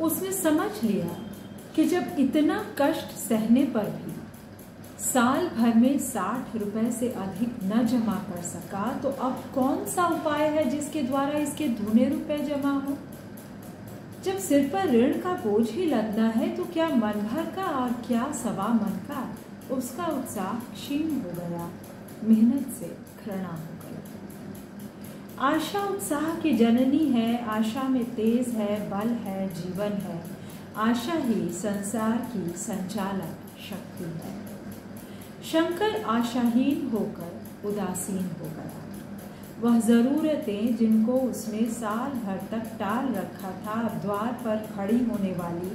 उसने समझ लिया कि जब इतना कष्ट सहने पर भी साल भर में 60 रुपए से अधिक न जमा कर सका, तो अब कौन सा उपाय है जिसके द्वारा इसके दूने रुपए जमा हो। जब सिर पर ऋण का बोझ ही लदना है तो क्या मन भर का और क्या सवा मन का। उसका उत्साह क्षीण हो गया, मेहनत से घृणा हो गया। आशा उत्साह की जननी है, आशा में तेज है, बल है, जीवन है। आशा ही संसार की संचालक शक्ति है। शंकर आशाहीन होकर उदासीन हो गया। वह जरूरतें जिनको उसने साल भर तक टाल रखा था, अब द्वार पर खड़ी होने वाली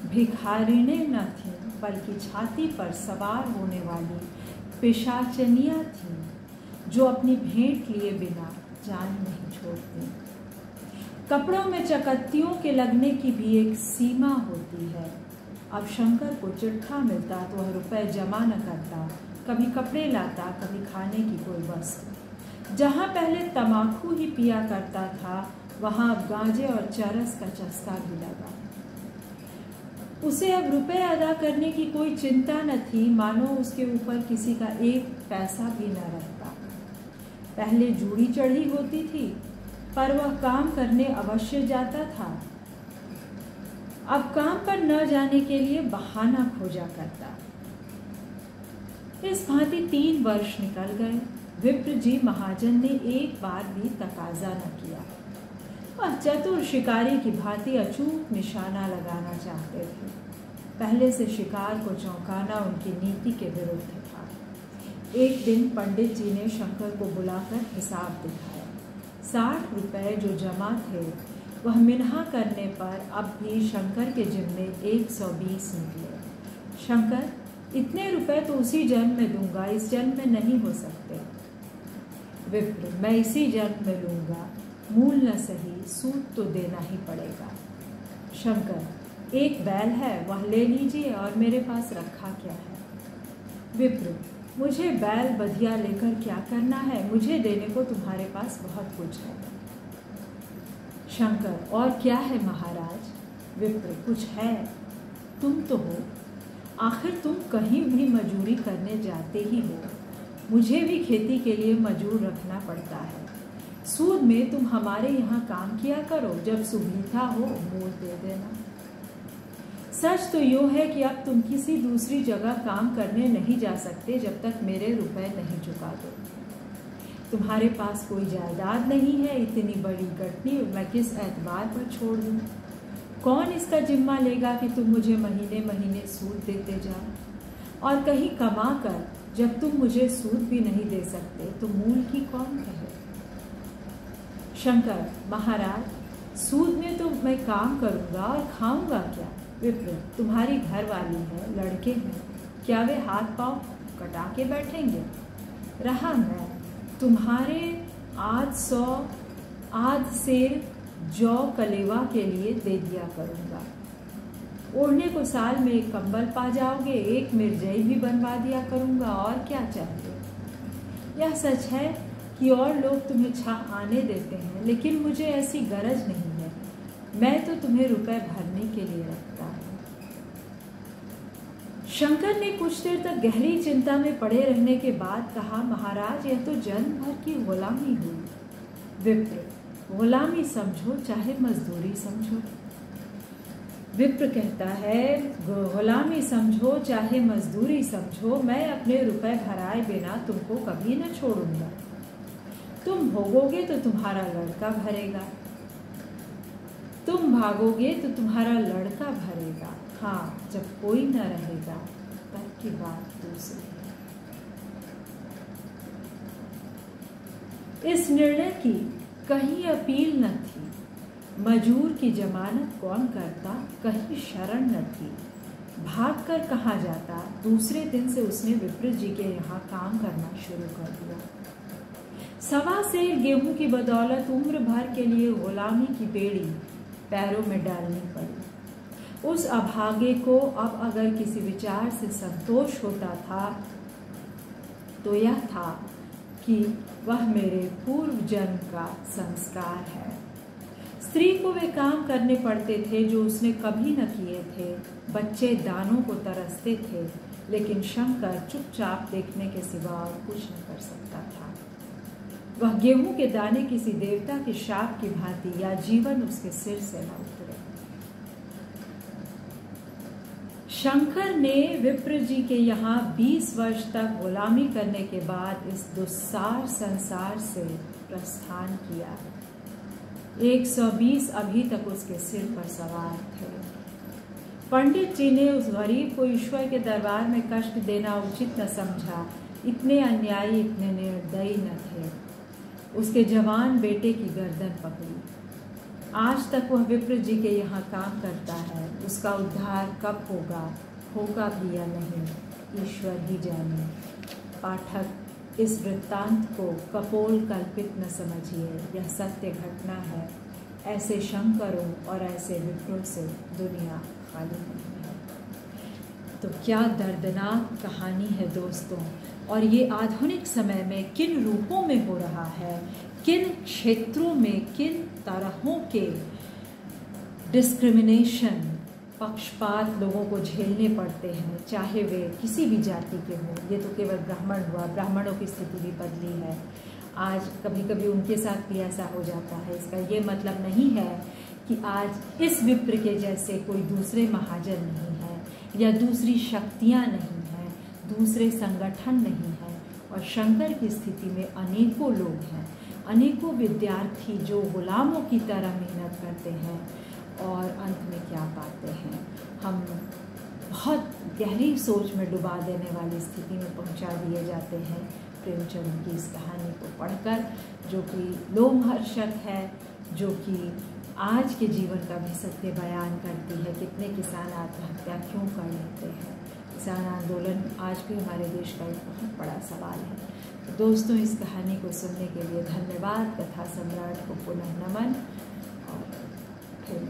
भिखारिणी न थीं, बल्कि छाती पर सवार होने वाली पिशाचनियाँ थीं, जो अपनी भेंट लिए बिना जान नहीं छोड़ती। कपड़ों में चकत्तियों के लगने की भी एक सीमा होती है। अब शंकर को चिट्ठा मिलता तो वह रुपए जमा न करता, कभी कपड़े लाता, कभी खाने की कोई वस्तु। जहाँ पहले तमाकू ही पिया करता था, वहाँ अब गांजे और चरस का चस्का भी लगा। उसे अब रुपए अदा करने की कोई चिंता न थी, मानो उसके ऊपर किसी का एक पैसा भी न रहता। पहले जूड़ी चढ़ी होती थी, पर वह काम करने अवश्य जाता था। अब काम पर न जाने के लिए बहाना खोजा करता। इस भांति 3 वर्ष निकल गए। विप्र जी महाजन ने एक बार भी तकाजा न किया। वह चतुर शिकारी की भांति अचूक निशाना लगाना चाहते थे। पहले से शिकार को चौंकाना उनकी नीति के विरुद्ध था। एक दिन पंडित जी ने शंकर को बुलाकर हिसाब दिखाया। 60 रुपए जो जमा थे, वह मिन्हा करने पर अब भी शंकर के जिम्मे 120 निकले। शंकर, इतने रुपए तो उसी जन्म में दूंगा, इस जन्म में नहीं हो सकते। विप्र, मैं इसी जन्म में लूंगा, मूल न सही, सूद तो देना ही पड़ेगा। शंकर, एक बैल है, वह ले लीजिए, और मेरे पास रखा क्या है। विप्र, मुझे बैल बधिया लेकर क्या करना है, मुझे देने को तुम्हारे पास बहुत कुछ है। शंकर, और क्या है महाराज। विप्र, कुछ है, तुम तो हो, आखिर तुम कहीं भी मजूरी करने जाते ही हो। मुझे भी खेती के लिए मजूर रखना पड़ता है। सूद में तुम हमारे यहाँ काम किया करो, जब सुविधा हो मोल दे देना। सच तो यूँ है कि अब तुम किसी दूसरी जगह काम करने नहीं जा सकते जब तक मेरे रुपए नहीं चुका दो। तुम्हारे पास कोई जायदाद नहीं है, इतनी बड़ी गठनी मैं किस एतबार पर छोड़ दूँ। कौन इसका जिम्मा लेगा कि तुम मुझे महीने महीने सूद देते जाओ, और कहीं कमा कर जब तुम मुझे सूद भी नहीं दे सकते तो मूल की कौन कहे। शंकर, महाराज, सूद में तो मैं काम करूँगा और खाऊंगा क्या। विप्र, तुम्हारी घरवाली है, लड़के हैं, क्या वे हाथ पांव कटा के बैठेंगे। रहा मैं, तुम्हारे आध 100 आध सेर जौ कलेवा के लिए दे दिया करूँगा। ओढ़ने को साल में एक कंबल पा जाओगे, एक मिर्जई भी बनवा दिया करूँगा, और क्या चाहिए। यह सच है कि और लोग तुम्हें छाह आने देते हैं, लेकिन मुझे ऐसी गरज नहीं है। मैं तो तुम्हें रुपए भरने के लिए रखता हूँ। शंकर ने कुछ देर तक गहरी चिंता में पड़े रहने के बाद कहा, महाराज, यह तो जन्म भर की गुलामी हुई। विप्र, गुलामी समझो चाहे मजदूरी समझो। विप्र कहता है, गुलामी समझो चाहे मजदूरी समझो, मैं अपने रुपए भराए बिना तुमको कभी न छोड़ूंगा। तुम भोगोगे तो तुम्हारा लड़का भरेगा, तुम भागोगे तो तुम्हारा लड़का भरेगा। हाँ, जब कोई न रहेगा तब की बात दूसरी है। इस निर्णय की कहीं अपील न थी। मजूर की जमानत कौन करता, कहीं शरण न थी। भागकर कहाँ जाता। दूसरे दिन से उसने विप्र जी के यहाँ काम करना शुरू कर दिया। 1.25 सेर गेहूं की बदौलत उम्र भर के लिए गुलामी की बेड़ी पैरों में डालनी पड़ी। उस अभागे को अब अगर किसी विचार से संतोष होता था तो यह था कि वह मेरे पूर्व जन्म का संस्कार है। स्त्री को वे काम करने पड़ते थे जो उसने कभी न किए थे। बच्चे दानों को तरसते थे, लेकिन शंकर चुपचाप देखने के सिवा और कुछ न कर सकता था। वह गेहूं के दाने किसी देवता के शाप की भांति या जीवन उसके सिर से न उतरे। शंकर ने विप्र जी के यहाँ 20 वर्ष तक गुलामी करने के बाद इस दुस्सार संसार से प्रस्थान किया। 120 अभी तक उसके सिर पर सवार थे। पंडित जी ने उस गरीब को ईश्वर के दरबार में कष्ट देना उचित न समझा। इतने अन्यायी, इतने निर्दयी न थे। उसके जवान बेटे की गर्दन पकड़ी। आज तक वह विप्र जी के यहाँ काम करता है। उसका उद्धार कब होगा भी या नहीं, ईश्वर ही जाने। पाठक, इस वृत्तांत को कपोल कल्पित न समझिए, यह सत्य घटना है। ऐसे शंकरों और ऐसे विप्रों से दुनिया खाली नहीं है। तो क्या दर्दनाक कहानी है दोस्तों। और ये आधुनिक समय में किन रूपों में हो रहा है, किन क्षेत्रों में किन तरहों के डिस्क्रिमिनेशन, पक्षपात लोगों को झेलने पड़ते हैं, चाहे वे किसी भी जाति के हों। ये तो केवल ब्राह्मण हुआ, ब्राह्मणों की स्थिति भी बदली है। आज कभी कभी उनके साथ भी ऐसा हो जाता है। इसका ये मतलब नहीं है कि आज इस विप्र के जैसे कोई दूसरे महाजन नहीं है, या दूसरी शक्तियाँ नहीं हैं, दूसरे संगठन नहीं हैं। और शंकर की स्थिति में अनेकों लोग हैं, अनेकों विद्यार्थी जो गुलामों की तरह मेहनत करते हैं और अंत में क्या पाते हैं। हम बहुत गहरी सोच में डुबा देने वाली स्थिति में पहुंचा दिए जाते हैं प्रेमचंद की इस कहानी को पढ़कर, जो कि लोमहर्षक है, जो कि आज के जीवन का भी सत्य बयान करती है। कितने किसान आत्महत्या क्यों कर लेते हैं। किसान आंदोलन आज भी हमारे देश का एक बहुत बड़ा सवाल है। तो दोस्तों, इस कहानी को सुनने के लिए धन्यवाद। कथा सम्राट को पुनः नमन और फिर